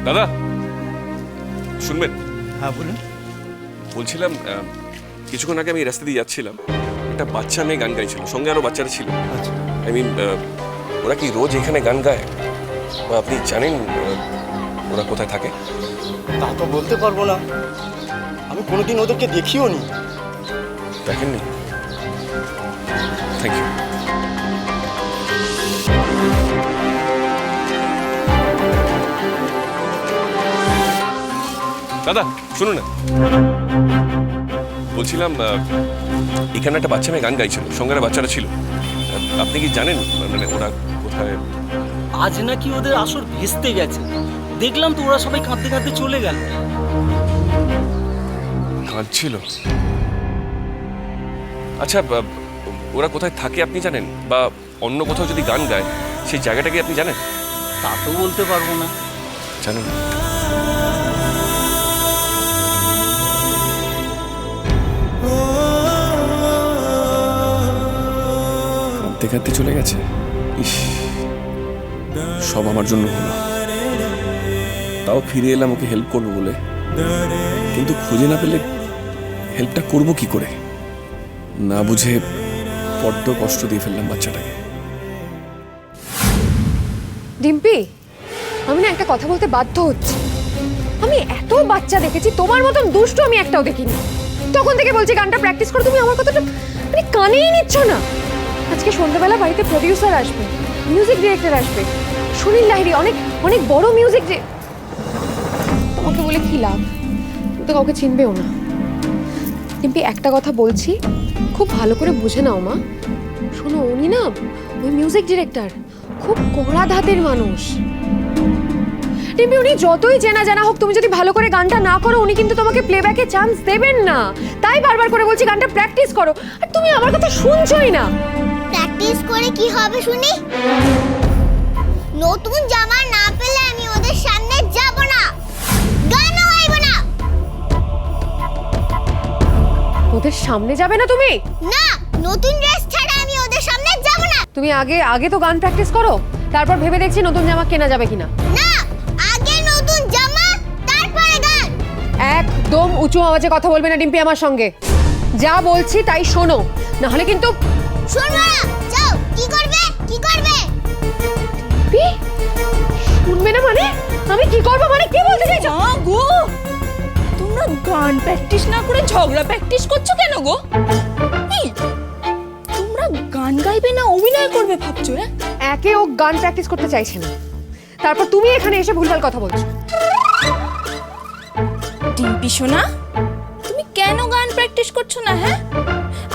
দাদা শুনবেন? হ্যাঁ বলুন। বলছিলাম কিছুক্ষণ আগে আমি রাস্তা দিয়ে যাচ্ছিলাম, একটা বাচ্চা মেয়ে গান গাইছিল, সঙ্গে আরো বাচ্চারা ছিল। আচ্ছা, আই মিন ওরা কি রোজ এখানে গান গায়, বা আপনি জানেন ওরা কোথায় থাকে? তা তো বলতে পারবো না, আমি কোনোদিন ওদেরকে দেখিও নি। দেখেননি? Thank you. দাদা শুনুন না, বলছিলাম এখানে একটা বাচ্চা মেয়ে গান গাইছিল, সঙ্গে আরো বাচ্চারা ছিল। আপনি কি জানেন মানে ওরা কোথায়? আজ নাকি ওদের আসর ভেস্তে গেছে, দেখলাম তো ওরা সবাই কাঁদতে কাঁদতে চলে গেল। কাঁদছিল? আচ্ছা ওরা কোথায় থাকে আপনি জানেন? বা অন্য কোথাও যদি গান গায় সেই জায়গাটা কি আপনি জানেন? তা তো বলতে পারবো না। জানেন না? কাঁদতে কাঁদতে চলে গেছে। ইস, সব আমার জন্য হলো। তাও ফিরে এলাম ওকে হেল্প করবো বলে, কিন্তু খুঁজে না পেলে হেল্পটা করবো কি করে? না বুঝে বড্ড কষ্ট দিয়ে ফেললাম বাচ্চাটাকে। ডিম্পি, আমি না একটা কথা বলতে বাধ্য হচ্ছি। আমি এত বাচ্চা দেখেছি, তোমার মতন দুষ্টু আমি একটাও দেখিনি। তখন থেকে বলছি গানটা প্র্যাকটিস করো, তুমি আমার কথাটা মানে কানেই নিচ্ছ না। আজকে সন্ধ্যাবেলা বাড়িতে প্রডিউসার আসবে, মিউজিক ডিরেক্টর আসবে, সুনীল লাহিড়ী, অনেক অনেক বড় মিউজিক। তোমাকে বলে কি লাভ? তুমি তো কাউকে চিনবেও না। ডিম্পি, একটা কথা বলছি, খুব ভালো করে বুঝে নাও মা। শোনো, উনি না ওই মিউজিক ডিরেক্টর, খুব কড়া ধাতের মানুষ। ডিম্পি, উনি যতই চেনা জানা হোক, তুমি যদি ভালো করে গানটা না করো, উনি কিন্তু তোমাকে প্লেব্যাকে চান্স দেবেন না। তাই বারবার করে বলছি গানটা প্র্যাকটিস করো, আর তুমি আমার কথা শুনছোই না। প্র্যাকটিস করে কি হবে শুনি? নতুন জামা না পেলে আমি ওদের সামনে যাব না, গানও গাইব না। ওদের সামনে যাবে না তুমি? না, নতুন ড্রেস ছাড়া আমি ওদের সামনে যাব না। তুমি আগে তো গান প্র্যাকটিস করো, তারপর ভেবে দেখছি নতুন জামা কেনা যাবে কিনা। না, আগে নতুন জামা তারপরে গান। একদম উঁচু আওয়াজে কথা বলবে না ডিম্পি আমার সঙ্গে। যা বলছি তাই শোনো, না হলে কিন্তু। শুনবো না। যাও, কি করবে কি করবে? ডিম্পি, শুনবে না মানে? আমি কি করব মানে? কি বলতে চাইছো? মা গো, তোমরা গান প্র্যাকটিস না করে ঝগড়া প্র্যাকটিস করছো কেন গো? এই, তোমরা গান গাইবে না অভিনয় করবে ভাবছো? একে ও গান প্র্যাকটিস করতে চাইছে না, তারপর তুমি এখানে এসে ভুলভাল কথা বলছো। ডিম্পি সোনা, তুমি কেন গান প্র্যাকটিস করছো না? হ্যাঁ,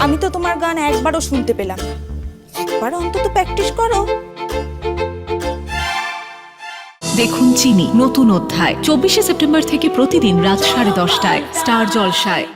আমি তো তোমার গান একবারও শুনতে পেলাম না। একবার অন্তত প্র্যাকটিস করো। দেখুন চিনি নতুন অধ্যায় 24শে সেপ্টেম্বর থেকে প্রতিদিন রাত 10:30টায় স্টার জলসায়।